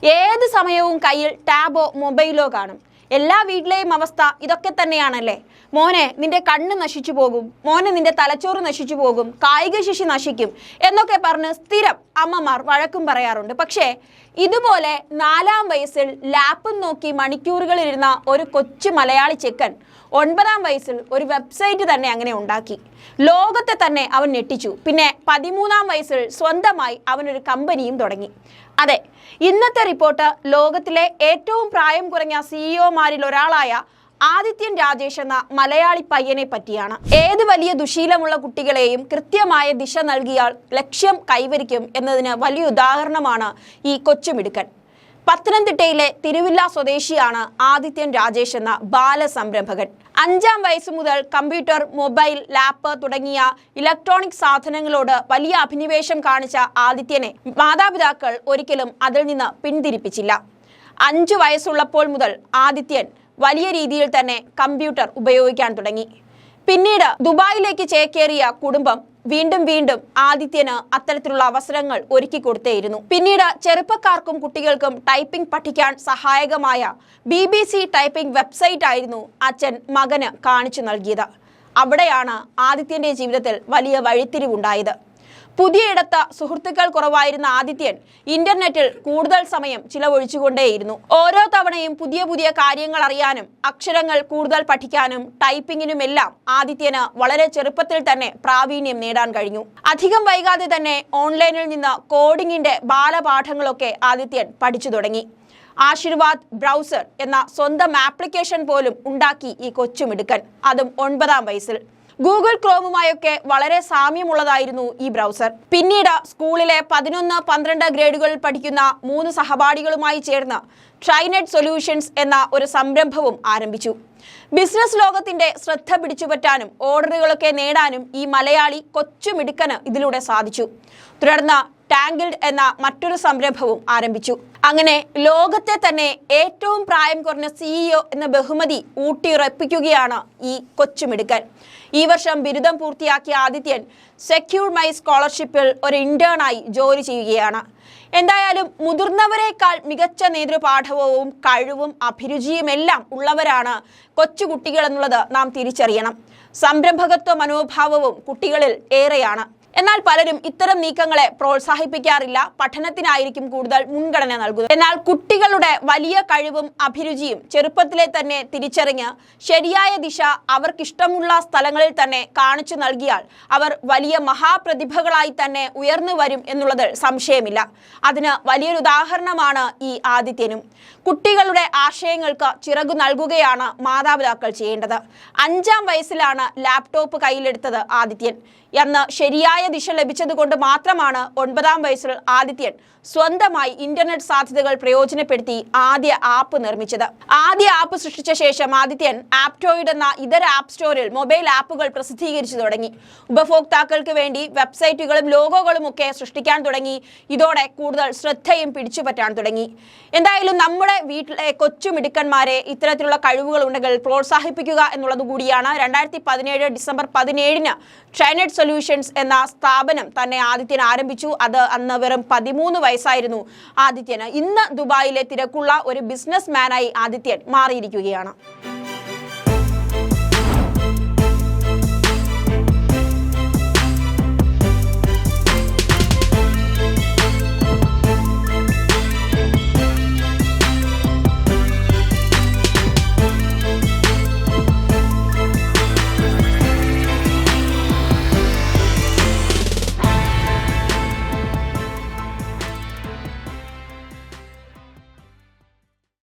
ഏത് സമയവും കയ്യിൽ ടാബോ മൊബൈലോ കാണും. എല്ലാ വീട്ടിലെയും അവസ്ഥ ഇതൊക്കെ തന്നെയാണല്ലേ? മോനെ നിന്റെ കണ്ണ് നശിച്ചു പോകും, മോനെ നിന്റെ തലച്ചോറ് നശിച്ചു പോകും, കായിക ശേഷി നശിക്കും എന്നൊക്കെ പറഞ്ഞ് സ്ഥിരം അമ്മമാർ വഴക്കും പറയാറുണ്ട്. പക്ഷേ ഇതുപോലെ 4-ാം വയസ്സിൽ ലാപ്പും നോക്കി മണിക്കൂറുകളിലിരുന്ന ഒരു കൊച്ചു മലയാളി ചെക്കൻ 9-ാം വയസ്സിൽ ഒരു വെബ്സൈറ്റ് തന്നെ അങ്ങനെ ഉണ്ടാക്കി. ലോകത്തെ തന്നെ അവൻ ഞെട്ടിച്ചു. പിന്നെ 13-ാം വയസ്സിൽ സ്വന്തമായി അവനൊരു കമ്പനിയും തുടങ്ങി. അതെ, ഇന്നത്തെ റിപ്പോർട്ട് ലോകത്തിലെ ഏറ്റവും പ്രായം കുറഞ്ഞ സിഇഒമാരിൽ ഒരാളായ ആദിത്യൻ രാജേഷ് എന്ന മലയാളി പയ്യനെ പറ്റിയാണ്. ഏത് വലിയ ദുശീലമുള്ള കുട്ടികളെയും കൃത്യമായ ദിശ നൽകിയാൽ ലക്ഷ്യം കൈവരിക്കും എന്നതിന് വലിയ ഉദാഹരണമാണ് ഈ കൊച്ചുമിടുക്കൻ. പത്തനംതിട്ടയിലെ തിരുവില്ല സ്വദേശിയാണ് ആദിത്യൻ രാജേഷ് എന്ന ബാലസംരംഭകൻ. 5-ാം വയസ്സ് മുതൽ കമ്പ്യൂട്ടർ, മൊബൈൽ, ലാപ്പ് തുടങ്ങിയ ഇലക്ട്രോണിക് സാധനങ്ങളോട് വലിയ അഭിനിവേശം കാണിച്ച ആദിത്യനെ മാതാപിതാക്കൾ ഒരിക്കലും അതിൽ നിന്ന് പിന്തിരിപ്പിച്ചില്ല. 5 വയസ്സുള്ളപ്പോൾ മുതൽ ആദിത്യൻ വലിയ രീതിയിൽ തന്നെ കമ്പ്യൂട്ടർ ഉപയോഗിക്കാൻ തുടങ്ങി. പിന്നീട് ദുബായിലേക്ക് ചേക്കേറിയ കുടുംബം വീണ്ടും ആദിത്യന് അത്തരത്തിലുള്ള അവസരങ്ങൾ ഒരുക്കി കൊടുത്തേയിരുന്നു. പിന്നീട് ചെറുപ്പക്കാർക്കും കുട്ടികൾക്കും ടൈപ്പിംഗ് പഠിക്കാൻ സഹായകമായ BBC ടൈപ്പിംഗ് വെബ്സൈറ്റ് ആയിരുന്നു അച്ഛൻ മകന് കാണിച്ചു നൽകിയത്. അവിടെയാണ് ആദിത്യന്റെ ജീവിതത്തിൽ വലിയ വഴിത്തിരിവുണ്ടായത്. പുതിയയിടത്ത് സുഹൃത്തുക്കൾ കുറവായിരുന്ന ആദിത്യൻ ഇന്റർനെറ്റിൽ കൂടുതൽ സമയം ചിലവഴിച്ചുകൊണ്ടേയിരുന്നു. ഓരോ തവണയും പുതിയ കാര്യങ്ങൾ അറിയാനും അക്ഷരങ്ങൾ കൂടുതൽ പഠിക്കാനും ടൈപ്പിങ്ങിനുമെല്ലാം ആദിത്യന് വളരെ ചെറുപ്പത്തിൽ തന്നെ പ്രാവീണ്യം നേടാൻ കഴിഞ്ഞു. അധികം വൈകാതെ തന്നെ ഓൺലൈനിൽ നിന്ന് കോഡിങ്ങിന്റെ ബാലപാഠങ്ങളൊക്കെ ആദിത്യൻ പഠിച്ചു തുടങ്ങി. ആശീർവാദ് ബ്രൗസർ എന്ന സ്വന്തം ആപ്ലിക്കേഷൻ പോലും ഉണ്ടാക്കി ഈ കൊച്ചുമിടുക്കൻ, അതും 9-ാം വയസ്സിൽ. ഗൂഗിൾ ക്രോമുമായൊക്കെ വളരെ സാമ്യമുള്ളതായിരുന്നു ഈ ബ്രൗസർ. പിന്നീട് സ്കൂളിലെ 11, 12 ഗ്രേഡുകളിൽ പഠിക്കുന്ന 3 സഹപാഠികളുമായി ചേർന്ന് ട്രൈനെറ്റ് സൊല്യൂഷൻസ് എന്ന ഒരു സംരംഭവും ആരംഭിച്ചു. ബിസിനസ് ലോകത്തിന്റെ ശ്രദ്ധ പിടിച്ചുപറ്റാനും ഓർഡറുകളൊക്കെ നേടാനും ഈ മലയാളി കൊച്ചുമിടുക്കന് ഇതിലൂടെ സാധിച്ചു. തുടർന്ന് ടാങ്കിൾഡ് എന്ന മറ്റൊരു സംരംഭവും ആരംഭിച്ചു. അങ്ങനെ ലോകത്തെ തന്നെ ഏറ്റവും പ്രായം കുറഞ്ഞ CEO എന്ന ബഹുമതി ഊട്ടിയുറപ്പിക്കുകയാണ് ഈ കൊച്ചുമിടുക്കൻ. ഈ വർഷം ബിരുദം പൂർത്തിയാക്കിയ ആദിത്യൻ സെക്യൂർ മൈ സ്കോളർഷിപ്പിൽ ഒരു ഇന്റേണായി ജോലി ചെയ്യുകയാണ്. എന്തായാലും മുതിർന്നവരെക്കാൾ മികച്ച നേതൃപാഠവും കഴിവും അഭിരുചിയുമെല്ലാം ഉള്ളവരാണ് കൊച്ചുകുട്ടികൾ എന്നുള്ളത് നാം തിരിച്ചറിയണം. സംരംഭകത്വ മനോഭാവവും കുട്ടികളിൽ ഏറെയാണ്. എന്നാൽ പലരും ഇത്തരം നീക്കങ്ങളെ പ്രോത്സാഹിപ്പിക്കാറില്ല, പഠനത്തിനായിരിക്കും കൂടുതൽ മുൻഗണന നൽകുന്നത്. എന്നാൽ കുട്ടികളുടെ വലിയ കഴിവും അഭിരുചിയും ചെറുപ്പത്തിലെ തന്നെ തിരിച്ചറിഞ്ഞ് ശരിയായ ദിശ അവർക്കിഷ്ടമുള്ള സ്ഥലങ്ങളിൽ തന്നെ കാണിച്ചു നൽകിയാൽ അവർ വലിയ മഹാപ്രതിഭകളായി തന്നെ ഉയർന്നു വരും എന്നുള്ളതിൽ സംശയമില്ല. അതിന് വലിയൊരു ഉദാഹരണമാണ് ഈ ആദിത്യനും. കുട്ടികളുടെ ആശയങ്ങൾക്ക് ചിറകു നൽകുകയാണ് മാതാപിതാക്കൾ ചെയ്യേണ്ടത്. 5-ാം വയസ്സിലാണ് ലാപ്ടോപ്പ് കയ്യിലെടുത്തത് ആദിത്യൻ. അന്ന് ശരിയായ ദിശ ലഭിച്ചതുകൊണ്ട് മാത്രമാണ് 9-ാം വയസ്സിൽ ആദിത്യൻ സ്വന്തമായി ഇന്റർനെറ്റ് സാധ്യതകൾ പ്രയോജനപ്പെടുത്തി ആദ്യ ആപ്പ് നിർമ്മിച്ചത്. ആദ്യ ആപ്പ് സൃഷ്ടിച്ച ശേഷം ആദിത്യൻ ആപ്റ്റോയിഡ് എന്ന ഇതര ആപ്പ് സ്റ്റോറിൽ മൊബൈൽ ആപ്പുകൾ പ്രസിദ്ധീകരിച്ചു തുടങ്ങി. ഉപഭോക്താക്കൾക്ക് വേണ്ടി വെബ്സൈറ്റുകളും ലോഗോകളും ഒക്കെ സൃഷ്ടിക്കാൻ തുടങ്ങി. ഇതോടെ കൂടുതൽ ശ്രദ്ധയും പിടിച്ചുപറ്റാൻ തുടങ്ങി. എന്തായാലും നമ്മുടെ വീട്ടിലെ കൊച്ചുമിടുക്കന്മാരെ ഇത്തരത്തിലുള്ള കഴിവുകൾ ഉണ്ടെങ്കിൽ പ്രോത്സാഹിപ്പിക്കുക എന്നുള്ളത് കൂടിയാണ് 2017 ഡിസംബർ 17-ന് ട്രൈനെറ്റ് സൊല്യൂഷൻസ് എന്ന സ്ഥാപനം തന്നെ ആദിത്യൻ ആരംഭിച്ചു. അത് അന്ന് വെറും 13 വയസ്സായിരുന്നു ആദിത്യന്. ഇന്ന് ദുബായിലെ തിരക്കുള്ള ഒരു ബിസിനസ് മാനായി ആദിത്യൻ മാറിയിരിക്കുകയാണ്.